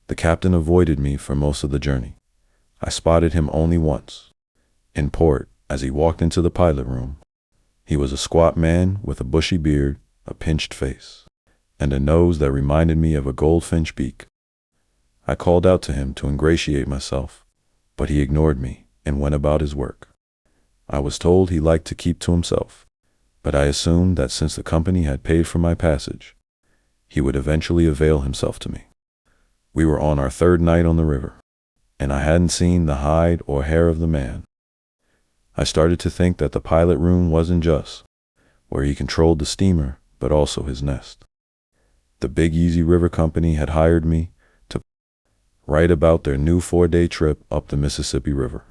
The captain avoided me for most of the journey. I spotted him only once, in port, as he walked into the pilot room. He was a squat man with a bushy beard, a pinched face, and a nose that reminded me of a goldfinch beak. I called out to him to ingratiate myself, but he ignored me and went about his work. I was told he liked to keep to himself, but I assumed that since the company had paid for my passage, he would eventually avail himself to me. We were on our third night on the river, and I hadn't seen the hide or hair of the man. I started to think that the pilot room wasn't just where he controlled the steamer, but also his nest. The Big Easy River Company had hired me to write about their new 4-day trip up the Mississippi River.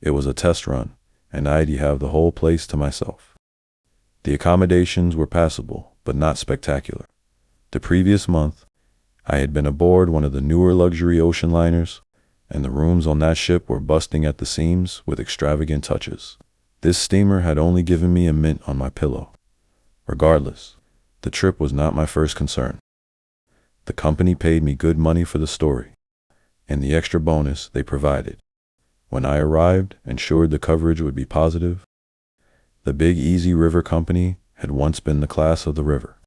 It was a test run, and I'd have the whole place to myself. The accommodations were passable, but not spectacular. The previous month, I had been aboard one of the newer luxury ocean liners, and the rooms on that ship were busting at the seams with extravagant touches. This steamer had only given me a mint on my pillow. Regardless, the trip was not my first concern. The company paid me good money for the story, and the extra bonus they provided, when I arrived, ensured the coverage would be positive. The Big Easy River Company had once been the class of the river,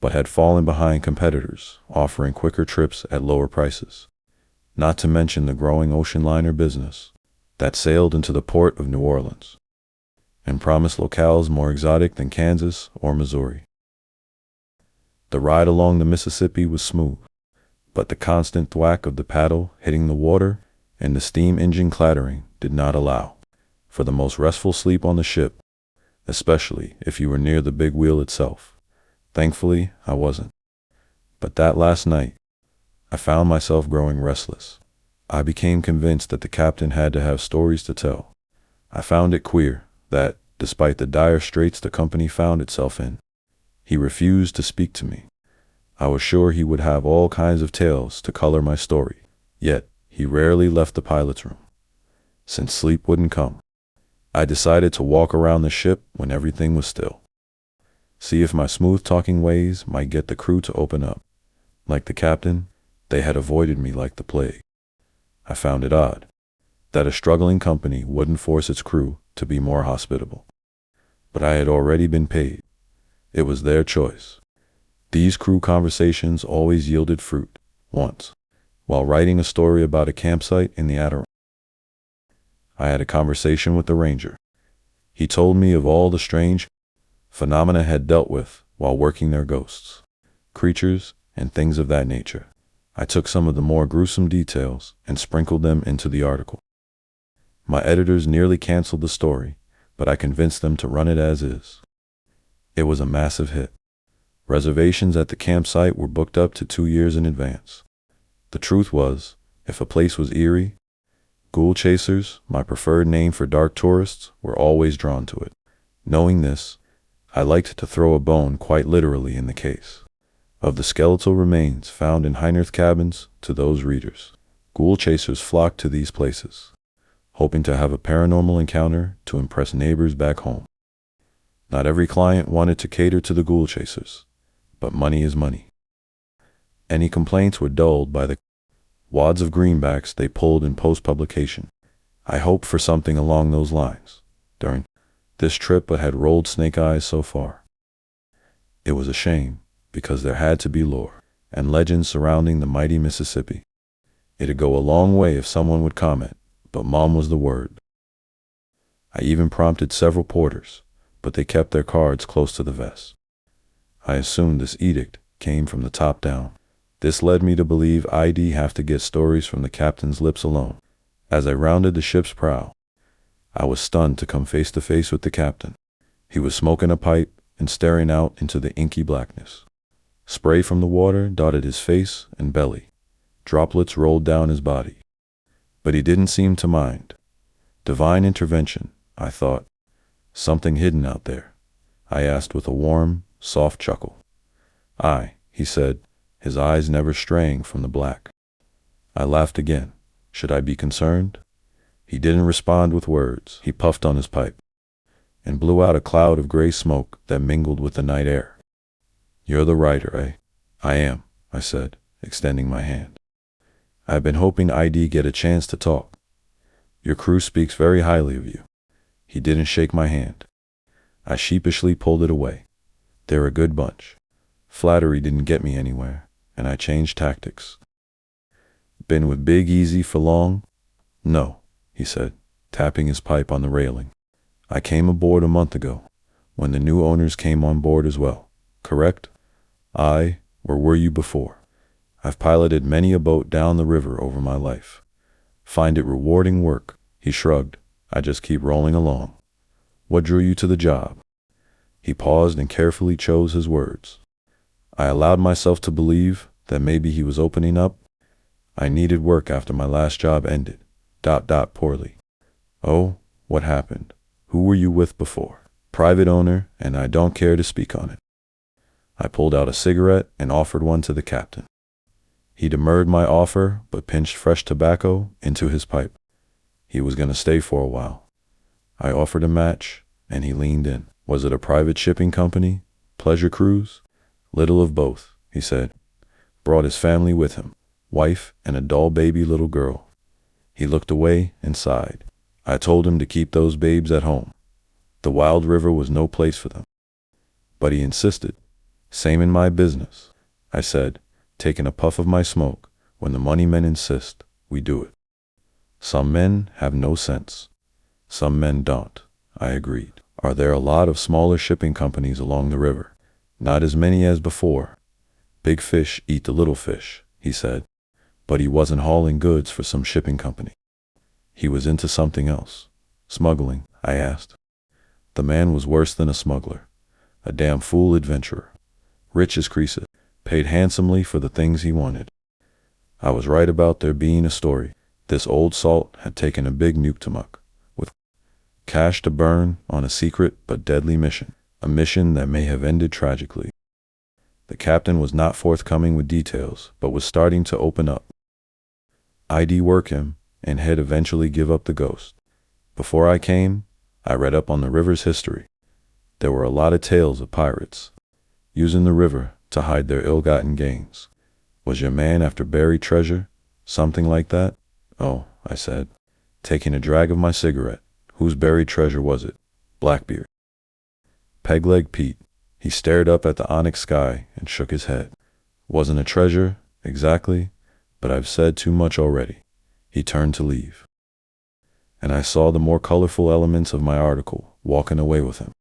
but had fallen behind competitors offering quicker trips at lower prices, not to mention the growing ocean liner business that sailed into the port of New Orleans and promised locales more exotic than Kansas or Missouri. The ride along the Mississippi was smooth, but the constant thwack of the paddle hitting the water and the steam engine clattering did not allow for the most restful sleep on the ship, especially if you were near the big wheel itself. Thankfully, I wasn't. But that last night, I found myself growing restless. I became convinced that the captain had to have stories to tell. I found it queer that, despite the dire straits the company found itself in, he refused to speak to me. I was sure he would have all kinds of tales to color my story, yet he rarely left the pilot's room. Since sleep wouldn't come, I decided to walk around the ship when everything was still. See if my smooth-talking ways might get the crew to open up. Like the captain, they had avoided me like the plague. I found it odd that a struggling company wouldn't force its crew to be more hospitable. But I had already been paid. It was their choice. These crew conversations always yielded fruit. Once, while writing a story about a campsite in the Adirondack, I had a conversation with the ranger. He told me of all the strange phenomena had dealt with while working their ghosts, creatures, and things of that nature. I took some of the more gruesome details and sprinkled them into the article. My editors nearly canceled the story, but I convinced them to run it as is. It was a massive hit. Reservations at the campsite were booked up to 2 years in advance. The truth was, if a place was eerie, ghoul chasers, my preferred name for dark tourists, were always drawn to it. Knowing this, I liked to throw a bone quite literally in the case of the skeletal remains found in Heinerth cabins to those readers. Ghoul chasers flocked to these places, hoping to have a paranormal encounter to impress neighbors back home. Not every client wanted to cater to the ghoul chasers, but money is money. Any complaints were dulled by the wads of greenbacks they pulled in post-publication. I hoped for something along those lines during this trip, but had rolled snake eyes so far. It was a shame, because there had to be lore and legends surrounding the mighty Mississippi. It'd go a long way if someone would comment, but Mom was the word. I even prompted several porters, but they kept their cards close to the vest. I assumed this edict came from the top down. This led me to believe I'd have to get stories from the captain's lips alone. As I rounded the ship's prow, I was stunned to come face to face with the captain. He was smoking a pipe and staring out into the inky blackness. Spray from the water dotted his face and belly. Droplets rolled down his body. But he didn't seem to mind. Divine intervention, I thought. Something hidden out there? I asked with a warm, soft chuckle. Aye, he said, his eyes never straying from the black. I laughed again. Should I be concerned? He didn't respond with words. He puffed on his pipe and blew out a cloud of gray smoke that mingled with the night air. You're the writer, eh? I am, I said, extending my hand. I've been hoping ID get a chance to talk. Your crew speaks very highly of you. He didn't shake my hand. I sheepishly pulled it away. They're a good bunch. Flattery didn't get me anywhere, and I changed tactics. Been with Big Easy for long? No, he said, tapping his pipe on the railing. I came aboard a month ago, when the new owners came on board as well. Correct? Where were you before? I've piloted many a boat down the river over my life. Find it rewarding work. He shrugged. I just keep rolling along. What drew you to the job? He paused and carefully chose his words. I allowed myself to believe that maybe he was opening up. I needed work after my last job ended. Poorly. Oh, what happened? Who were you with before? Private owner, and I don't care to speak on it. I pulled out a cigarette and offered one to the captain. He demurred my offer, but pinched fresh tobacco into his pipe. He was going to stay for a while. I offered a match, and he leaned in. Was it a private shipping company? Pleasure cruise? Little of both, he said. Brought his family with him, wife and a doll baby little girl. He looked away and sighed. I told him to keep those babes at home. The wild river was no place for them. But he insisted. Same in my business, I said, taking a puff of my smoke. When the money men insist, we do it. Some men have no sense. Some men don't, I agreed. Are there a lot of smaller shipping companies along the river? Not as many as before. Big fish eat the little fish, he said. But he wasn't hauling goods for some shipping company. He was into something else. Smuggling, I asked. The man was worse than a smuggler. A damn fool adventurer. Rich as Croesus. Paid handsomely for the things he wanted. I was right about there being a story. This old salt had taken a big nuke-to-muck, with cash to burn on a secret but deadly mission. A mission that may have ended tragically. The captain was not forthcoming with details, but was starting to open up. I'd work him, and he'd eventually give up the ghost. Before I came, I read up on the river's history. There were a lot of tales of pirates, using the river to hide their ill-gotten gains. Was your man after buried treasure? Something like that? Oh, I said, taking a drag of my cigarette. Whose buried treasure was it? Blackbeard. Pegleg Pete. He stared up at the onyx sky and shook his head. Wasn't a treasure, exactly, but I've said too much already. He turned to leave. And I saw the more colorful elements of my article walking away with him.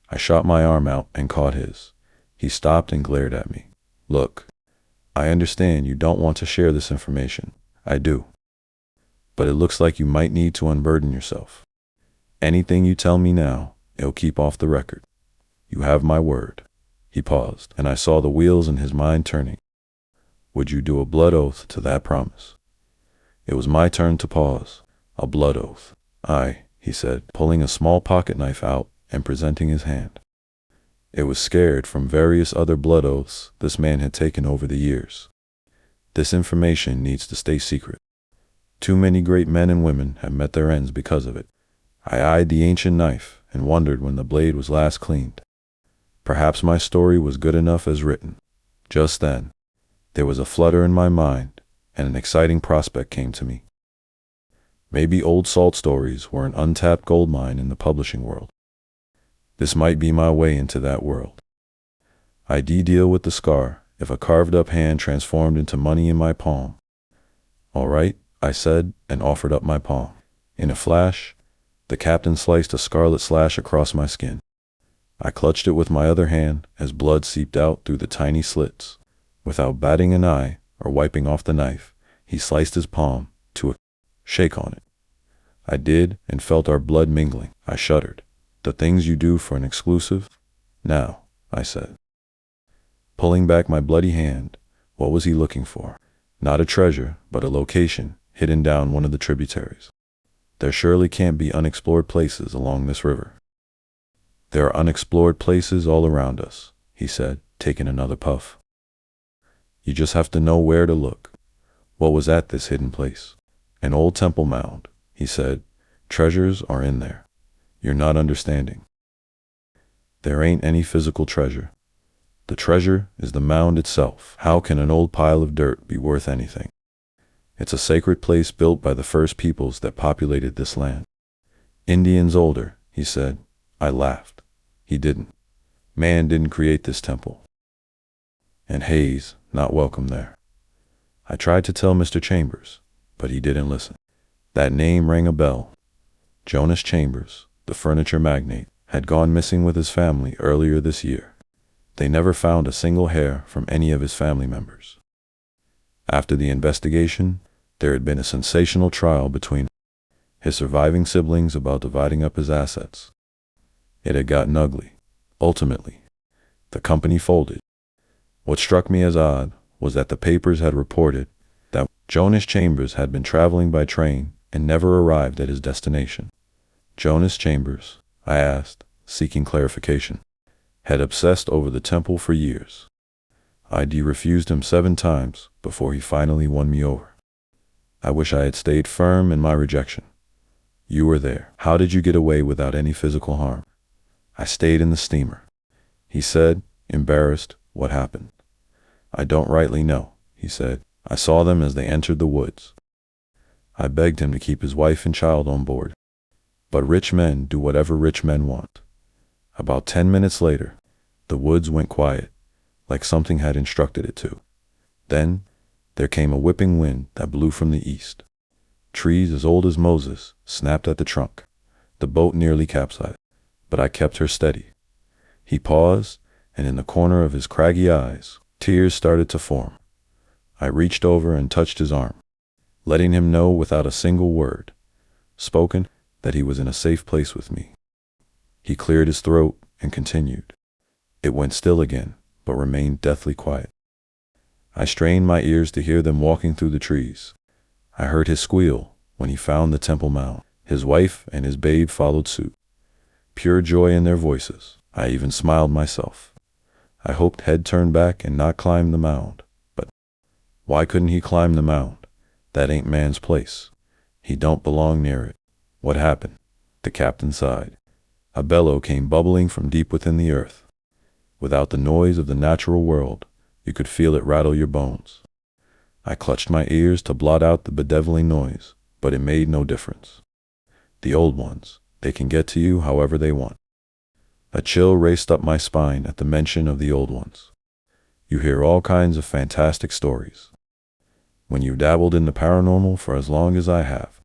I shot my arm out and caught his. He stopped and glared at me. Look, I understand you don't want to share this information. I do. But it looks like you might need to unburden yourself. Anything you tell me now, it'll keep off the record. You have my word. He paused, and I saw the wheels in his mind turning. Would you do a blood oath to that promise? It was my turn to pause. A blood oath. Aye, he said, pulling a small pocket knife out and presenting his hand. It was scared from various other blood oaths this man had taken over the years. This information needs to stay secret. Too many great men and women have met their ends because of it. I eyed the ancient knife and wondered when the blade was last cleaned. Perhaps my story was good enough as written. Just then, there was a flutter in my mind, and an exciting prospect came to me. Maybe old salt stories were an untapped gold mine in the publishing world. This might be my way into that world. I'd deal with the scar if a carved-up hand transformed into money in my palm. All right, I said, and offered up my palm. In a flash, the captain sliced a scarlet slash across my skin. I clutched it with my other hand as blood seeped out through the tiny slits. Without batting an eye or wiping off the knife, he sliced his palm to a shake on it. I did and felt our blood mingling. I shuddered. The things you do for an exclusive? Now, I said. Pulling back my bloody hand, what was he looking for? Not a treasure, but a location hidden down one of the tributaries. There surely can't be unexplored places along this river. There are unexplored places all around us, he said, taking another puff. You just have to know where to look. What was at this hidden place? An old temple mound, he said. Treasures are in there. You're not understanding. There ain't any physical treasure. The treasure is the mound itself. How can an old pile of dirt be worth anything? It's a sacred place built by the first peoples that populated this land. Indians older, he said. I laughed. He didn't. Man didn't create this temple. And Hayes, not welcome there. I tried to tell Mr. Chambers, but he didn't listen. That name rang a bell. Jonas Chambers, the furniture magnate, had gone missing with his family earlier this year. They never found a single hair from any of his family members. After the investigation, there had been a sensational trial between his surviving siblings about dividing up his assets. It had gotten ugly. Ultimately, the company folded. What struck me as odd was that the papers had reported that Jonas Chambers had been traveling by train and never arrived at his destination. Jonas Chambers, I asked, seeking clarification, had obsessed over the temple for years. ID refused him 7 times before he finally won me over. I wish I had stayed firm in my rejection. You were there. How did you get away without any physical harm? I stayed in the steamer. He said, embarrassed. What happened? I don't rightly know, he said. I saw them as they entered the woods. I begged him to keep his wife and child on board. But rich men do whatever rich men want. About 10 minutes later, the woods went quiet, like something had instructed it to. Then, there came a whipping wind that blew from the east. Trees as old as Moses snapped at the trunk. The boat nearly capsized, but I kept her steady. He paused, and in the corner of his craggy eyes, tears started to form. I reached over and touched his arm, letting him know without a single word spoken that he was in a safe place with me. He cleared his throat and continued. It went still again, but remained deathly quiet. I strained my ears to hear them walking through the trees. I heard his squeal when he found the temple mound. His wife and his babe followed suit. Pure joy in their voices. I even smiled myself. I hoped he'd turn back and not climb the mound. But why couldn't he climb the mound? That ain't man's place. He don't belong near it. What happened? The captain sighed. A bellow came bubbling from deep within the earth. Without the noise of the natural world, you could feel it rattle your bones. I clutched my ears to blot out the bedeviling noise, but it made no difference. The old ones, they can get to you however they want. A chill raced up my spine at the mention of the old ones. You hear all kinds of fantastic stories. When you've dabbled in the paranormal for as long as I have,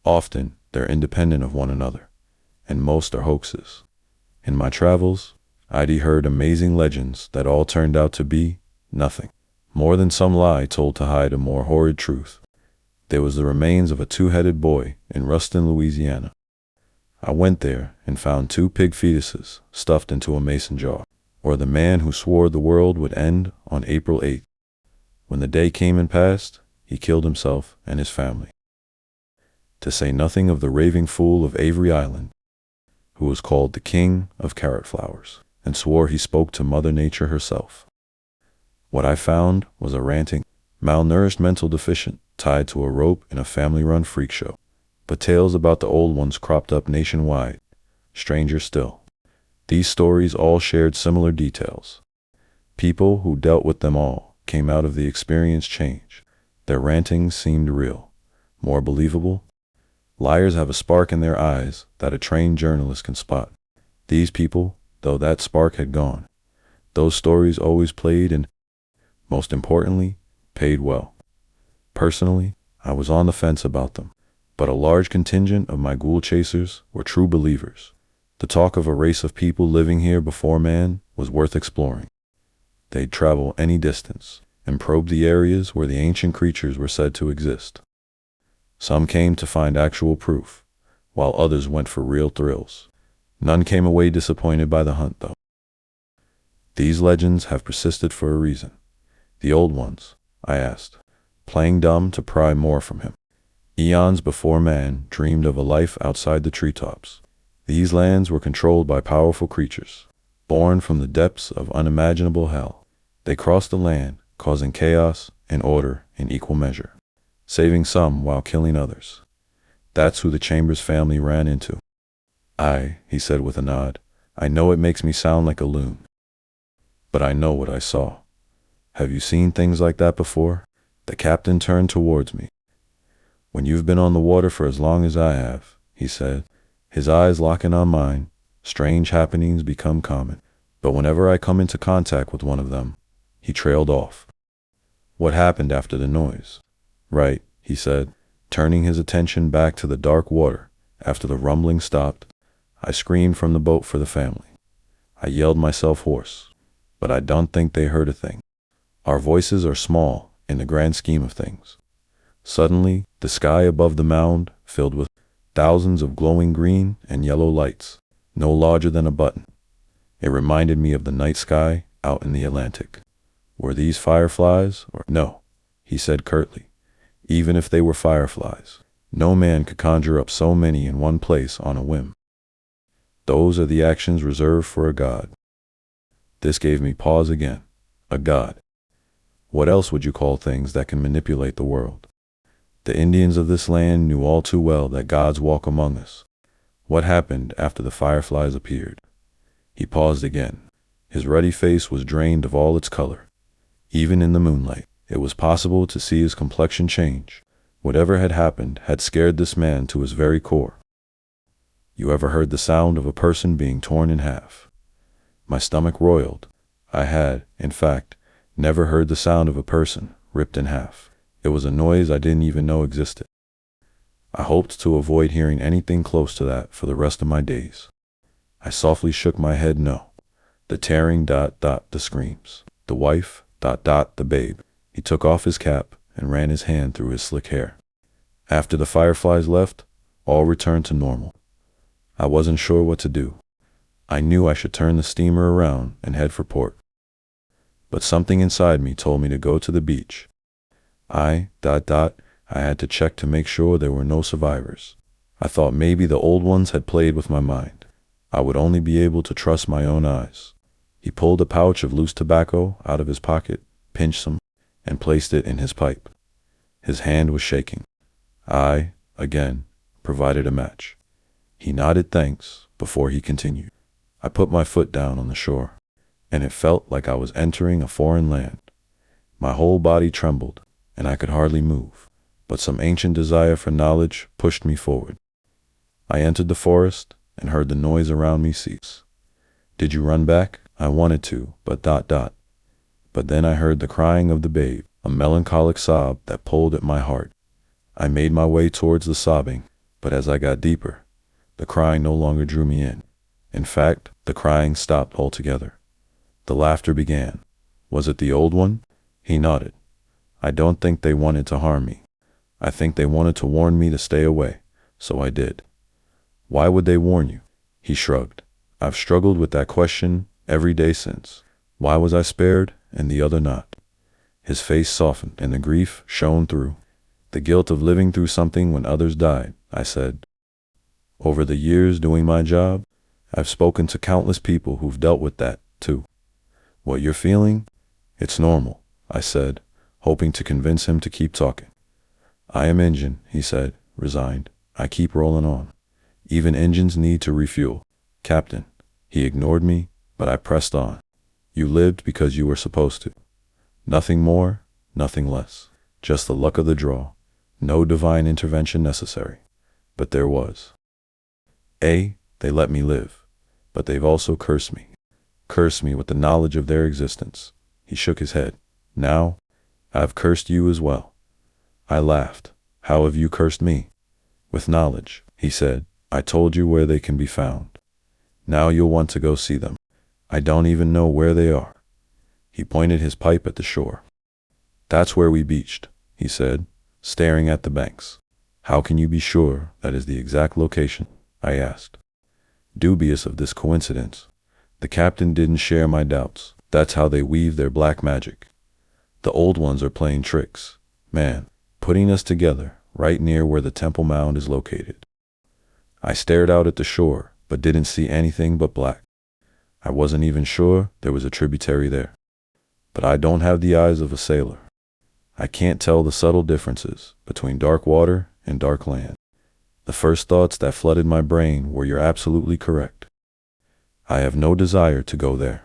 often they're independent of one another, and most are hoaxes. In my travels, I'd heard amazing legends that all turned out to be nothing more than some lie told to hide a more horrid truth. There was the remains of a 2-headed boy in Ruston, Louisiana. I went there and found 2 pig fetuses stuffed into a mason jar, or the man who swore the world would end on April 8th. When the day came and passed, he killed himself and his family. To say nothing of the raving fool of Avery Island, who was called the King of Carrot Flowers, and swore he spoke to Mother Nature herself. What I found was a ranting, malnourished mental deficient tied to a rope in a family-run freak show. But tales about the old ones cropped up nationwide. Stranger still. These stories all shared similar details. People who dealt with them all came out of the experience changed. Their rantings seemed real, more believable. Liars have a spark in their eyes that a trained journalist can spot. These people, though that spark had gone, those stories always played and, most importantly, paid well. Personally, I was on the fence about them, but a large contingent of my ghoul chasers were true believers. The talk of a race of people living here before man was worth exploring. They'd travel any distance and probe the areas where the ancient creatures were said to exist. Some came to find actual proof, while others went for real thrills. None came away disappointed by the hunt, though. These legends have persisted for a reason. The old ones, I asked, playing dumb to pry more from him. Eons before man dreamed of a life outside the treetops. These lands were controlled by powerful creatures, born from the depths of unimaginable hell. They crossed the land, causing chaos and order in equal measure, saving some while killing others. That's who the Chambers family ran into. He said with a nod, I know it makes me sound like a loon, but I know what I saw. Have you seen things like that before? The captain turned towards me. "When you've been on the water for as long as I have," he said, his eyes locking on mine, "strange happenings become common. But whenever I come into contact with one of them," he trailed off. "What happened after the noise?" "Right," he said, turning his attention back to the dark water. "After the rumbling stopped, I screamed from the boat for the family. I yelled myself hoarse, but I don't think they heard a thing. Our voices are small in the grand scheme of things." Suddenly, the sky above the mound filled with thousands of glowing green and yellow lights, no larger than a button. It reminded me of the night sky out in the Atlantic. "Were these fireflies or—" "No," he said curtly. "Even if they were fireflies, no man could conjure up so many in one place on a whim. Those are the actions reserved for a god." This gave me pause again. A god. What else would you call things that can manipulate the world? The Indians of this land knew all too well that gods walk among us. What happened after the fireflies appeared? He paused again. His ruddy face was drained of all its color. Even in the moonlight, it was possible to see his complexion change. Whatever had happened had scared this man to his very core. "You ever heard the sound of a person being torn in half?" My stomach roiled. I had, in fact, never heard the sound of a person ripped in half. It was a noise I didn't even know existed. I hoped to avoid hearing anything close to that for the rest of my days. I softly shook my head no. The tearing ... the screams. The wife ... the babe. He took off his cap and ran his hand through his slick hair. After the fireflies left, all returned to normal. I wasn't sure what to do. I knew I should turn the steamer around and head for port. But something inside me told me to go to the beach. I had to check to make sure there were no survivors. I thought maybe the old ones had played with my mind. I would only be able to trust my own eyes. He pulled a pouch of loose tobacco out of his pocket, pinched some, and placed it in his pipe. His hand was shaking. I, again, provided a match. He nodded thanks before he continued. I put my foot down on the shore, and it felt like I was entering a foreign land. My whole body trembled, and I could hardly move, but some ancient desire for knowledge pushed me forward. I entered the forest and heard the noise around me cease. "Did you run back?" I wanted to, but ... But then I heard the crying of the babe, a melancholic sob that pulled at my heart. I made my way towards the sobbing, but as I got deeper, the crying no longer drew me in. In fact, the crying stopped altogether. The laughter began. Was it the old one? He nodded. I don't think they wanted to harm me. I think they wanted to warn me to stay away, so I did. Why would they warn you? He shrugged. I've struggled with that question every day since. Why was I spared and the other not? His face softened and the grief shone through. The guilt of living through something when others died, I said. Over the years doing my job, I've spoken to countless people who've dealt with that, too. What you're feeling? It's normal, I said, hoping to convince him to keep talking. I am engine, he said, resigned. I keep rolling on. Even engines need to refuel. Captain. He ignored me, but I pressed on. You lived because you were supposed to. Nothing more, nothing less. Just the luck of the draw. No divine intervention necessary. But there was. They let me live, but they've also cursed me. Cursed me with the knowledge of their existence. He shook his head. Now, I've cursed you as well. I laughed. How have you cursed me? With knowledge, he said. I told you where they can be found. Now you'll want to go see them. I don't even know where they are. He pointed his pipe at the shore. That's where we beached, he said, staring at the banks. How can you be sure that is the exact location? I asked. Dubious of this coincidence, the captain didn't share my doubts. That's how they weave their black magic. The old ones are playing tricks. Man, putting us together right near where the temple mound is located. I stared out at the shore, but didn't see anything but black. I wasn't even sure there was a tributary there. But I don't have the eyes of a sailor. I can't tell the subtle differences between dark water and dark land. The first thoughts that flooded my brain were you're absolutely correct. I have no desire to go there.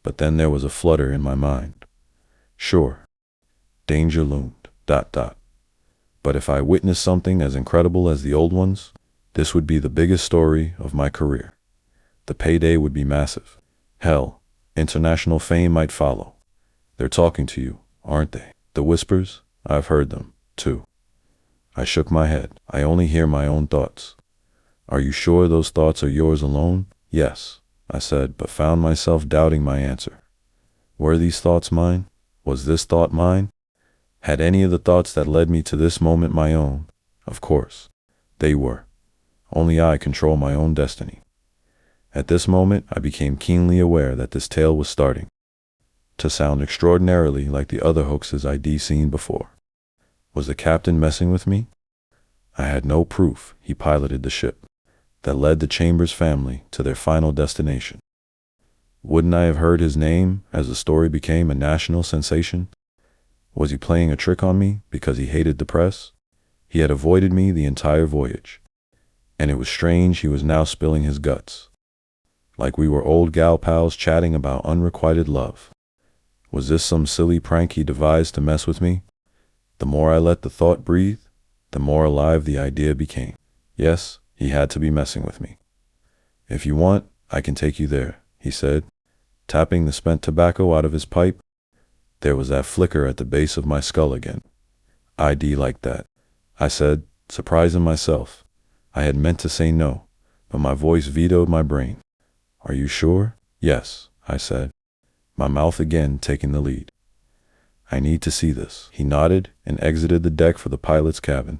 But then there was a flutter in my mind. Sure. Danger loomed. But if I witnessed something as incredible as the old ones, this would be the biggest story of my career. The payday would be massive. Hell, international fame might follow. They're talking to you, aren't they? The whispers, I've heard them, too. I shook my head. I only hear my own thoughts. Are you sure those thoughts are yours alone? Yes, I said, but found myself doubting my answer. Were these thoughts mine? Was this thought mine? Had any of the thoughts that led me to this moment my own? Of course, they were. Only I control my own destiny. At this moment, I became keenly aware that this tale was starting to sound extraordinarily like the other hoaxes I'd seen before. Was the captain messing with me? I had no proof he piloted the ship that led the Chambers family to their final destination. Wouldn't I have heard his name as the story became a national sensation? Was he playing a trick on me because he hated the press? He had avoided me the entire voyage, and it was strange he was now spilling his guts, like we were old gal pals chatting about unrequited love. Was this some silly prank he devised to mess with me? The more I let the thought breathe, the more alive the idea became. Yes, he had to be messing with me. If you want, I can take you there, he said, tapping the spent tobacco out of his pipe. There was that flicker at the base of my skull again. I'd like that, I said, surprising myself. I had meant to say no, but my voice vetoed my brain. Are you sure? Yes, I said, my mouth again taking the lead. I need to see this. He nodded and exited the deck for the pilot's cabin.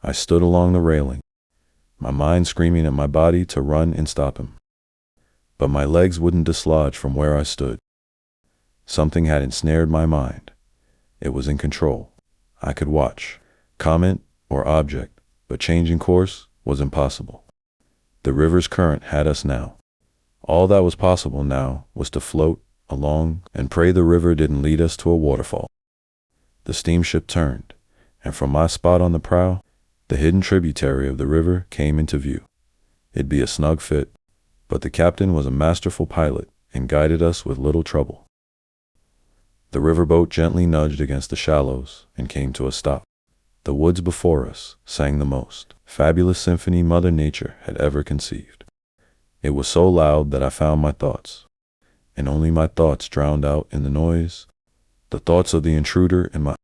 I stood along the railing, my mind screaming at my body to run and stop him. But my legs wouldn't dislodge from where I stood. Something had ensnared my mind. It was in control. I could watch, comment, or object, but changing course was impossible. The river's current had us now. All that was possible now was to float along and pray the river didn't lead us to a waterfall. The steamship turned, and from my spot on the prow, the hidden tributary of the river came into view. It'd be a snug fit, but the captain was a masterful pilot and guided us with little trouble. The riverboat gently nudged against the shallows and came to a stop. The woods before us sang the most fabulous symphony Mother Nature had ever conceived. It was so loud that I found my thoughts, and only my thoughts drowned out in the noise. The thoughts of the intruder in my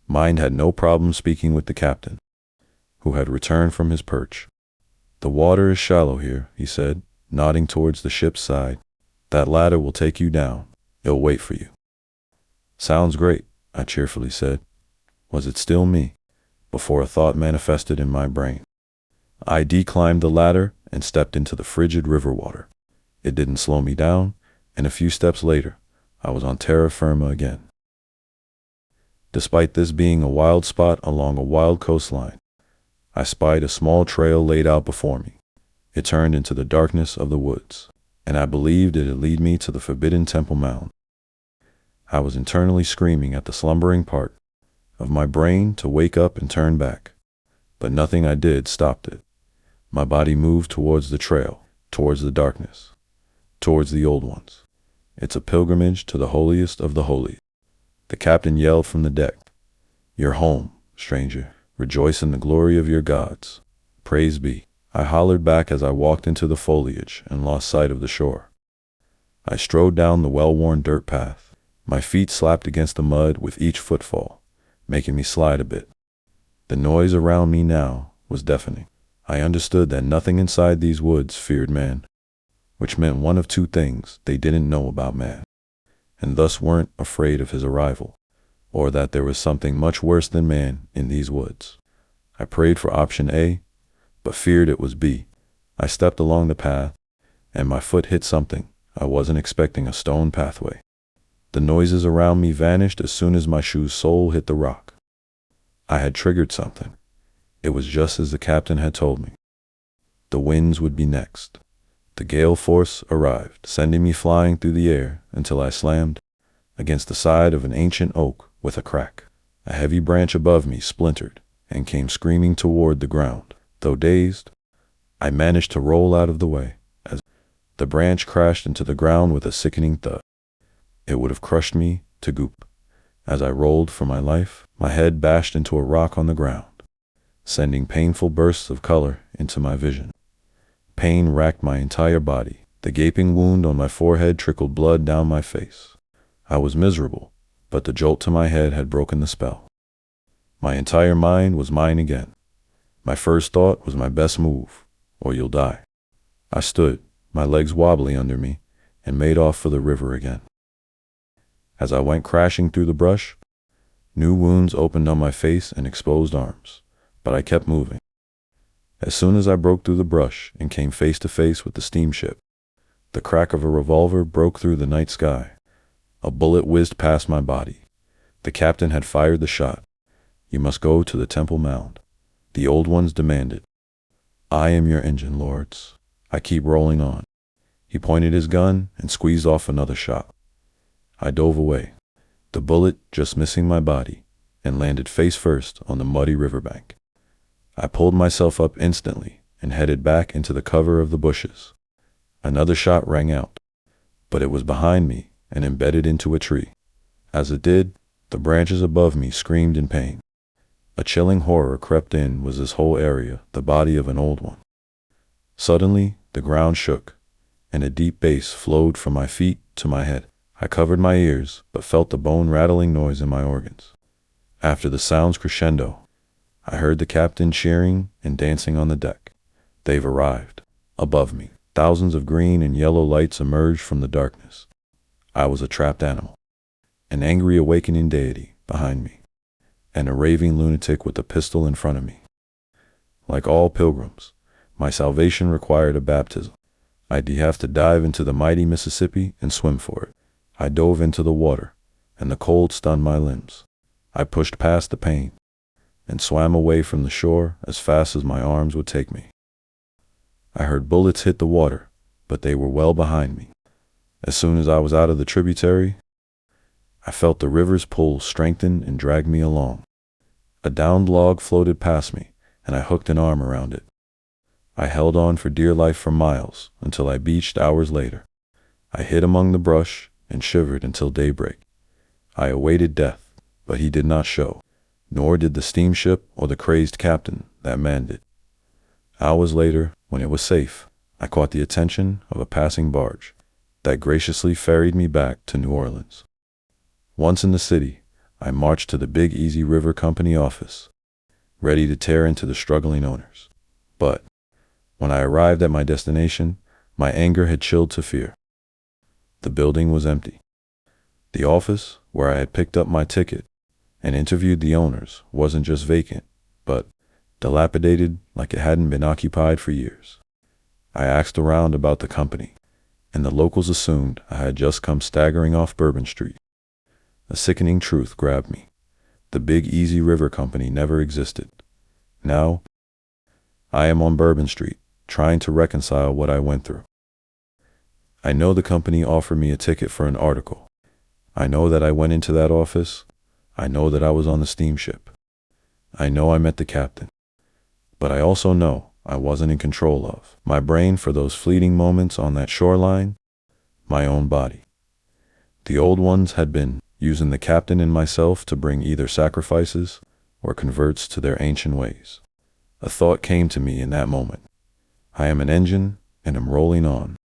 mind had no problem speaking with the captain, who had returned from his perch. The water is shallow here, he said, nodding towards the ship's side. That ladder will take you down. It'll wait for you. Sounds great, I cheerfully said. Was it still me? Before a thought manifested in my brain. I declimbed the ladder and stepped into the frigid river water. It didn't slow me down, and a few steps later, I was on terra firma again. Despite this being a wild spot along a wild coastline, I spied a small trail laid out before me. It turned into the darkness of the woods, and I believed it'd lead me to the forbidden temple mound. I was internally screaming at the slumbering part of my brain to wake up and turn back, but nothing I did stopped it. My body moved towards the trail, towards the darkness, towards the old ones. It's a pilgrimage to the holiest of the holy. The captain yelled from the deck, "You're home, stranger. Rejoice in the glory of your gods. Praise be." I hollered back as I walked into the foliage and lost sight of the shore. I strode down the well-worn dirt path. My feet slapped against the mud with each footfall, making me slide a bit. The noise around me now was deafening. I understood that nothing inside these woods feared man, which meant one of two things: they didn't know about man, and thus weren't afraid of his arrival, or that there was something much worse than man in these woods. I prayed for option A, but feared it was B. I stepped along the path, and my foot hit something I wasn't expecting: a stone pathway. The noises around me vanished as soon as my shoe's sole hit the rock. I had triggered something. It was just as the captain had told me. The winds would be next. The gale force arrived, sending me flying through the air until I slammed against the side of an ancient oak with a crack. A heavy branch above me splintered and came screaming toward the ground. Though dazed, I managed to roll out of the way as the branch crashed into the ground with a sickening thud. It would have crushed me to goop As I rolled for my life, my head bashed into a rock on the ground, sending painful bursts of color into my vision. Pain racked my entire body. The gaping wound on my forehead trickled blood down my face. I was miserable, but the jolt to my head had broken the spell. My entire mind was mine again. My first thought was my best move, or you'll die. I stood, my legs wobbly under me, and made off for the river again. As I went crashing through the brush, new wounds opened on my face and exposed arms, but I kept moving. As soon as I broke through the brush and came face to face with the steamship, the crack of a revolver broke through the night sky. A bullet whizzed past my body. The captain had fired the shot. "You must go to the temple mound," the old ones demanded. "I am your engine, lords. I keep rolling on." He pointed his gun and squeezed off another shot. I dove away, the bullet just missing my body, and landed face first on the muddy riverbank. I pulled myself up instantly and headed back into the cover of the bushes. Another shot rang out, but it was behind me and embedded into a tree. As it did, the branches above me screamed in pain. A chilling horror crept in. Was this whole area the body of an old one? Suddenly, the ground shook, and a deep bass flowed from my feet to my head. I covered my ears, but felt the bone-rattling noise in my organs. After the sounds crescendo, I heard the captain cheering and dancing on the deck. They've arrived. Above me, thousands of green and yellow lights emerged from the darkness. I was a trapped animal, an angry awakening deity behind me, and a raving lunatic with a pistol in front of me. Like all pilgrims, my salvation required a baptism. I'd have to dive into the mighty Mississippi and swim for it. I dove into the water, and the cold stunned my limbs. I pushed past the pain and swam away from the shore as fast as my arms would take me. I heard bullets hit the water, but they were well behind me. As soon as I was out of the tributary, I felt the river's pull strengthen and drag me along. A downed log floated past me, and I hooked an arm around it. I held on for dear life for miles until I beached hours later. I hid among the brush and shivered until daybreak. I awaited death, but he did not show, nor did the steamship or the crazed captain that manned it. Hours later, when it was safe, I caught the attention of a passing barge that graciously ferried me back to New Orleans. Once in the city, I marched to the Big Easy River Company office, ready to tear into the struggling owners. But when I arrived at my destination, my anger had chilled to fear. The building was empty. The office, where I had picked up my ticket and interviewed the owners, wasn't just vacant, but dilapidated like it hadn't been occupied for years. I asked around about the company, and the locals assumed I had just come staggering off Bourbon Street. A sickening truth grabbed me. The Big Easy River Company never existed. Now, I am on Bourbon Street, trying to reconcile what I went through. I know the company offered me a ticket for an article. I know that I went into that office. I know that I was on the steamship. I know I met the captain. But I also know I wasn't in control of my brain for those fleeting moments on that shoreline, my own body. The old ones had been using the captain and myself to bring either sacrifices or converts to their ancient ways. A thought came to me in that moment. I am an engine and am rolling on.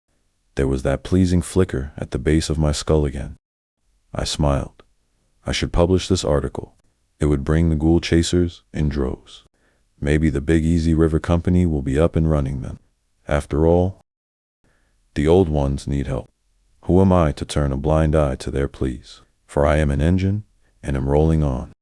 There was that pleasing flicker at the base of my skull again. I smiled. I should publish this article. It would bring the ghoul chasers in droves. Maybe the Big Easy River Company will be up and running then. After all, the old ones need help. Who am I to turn a blind eye to their pleas? For I am an engine and am rolling on.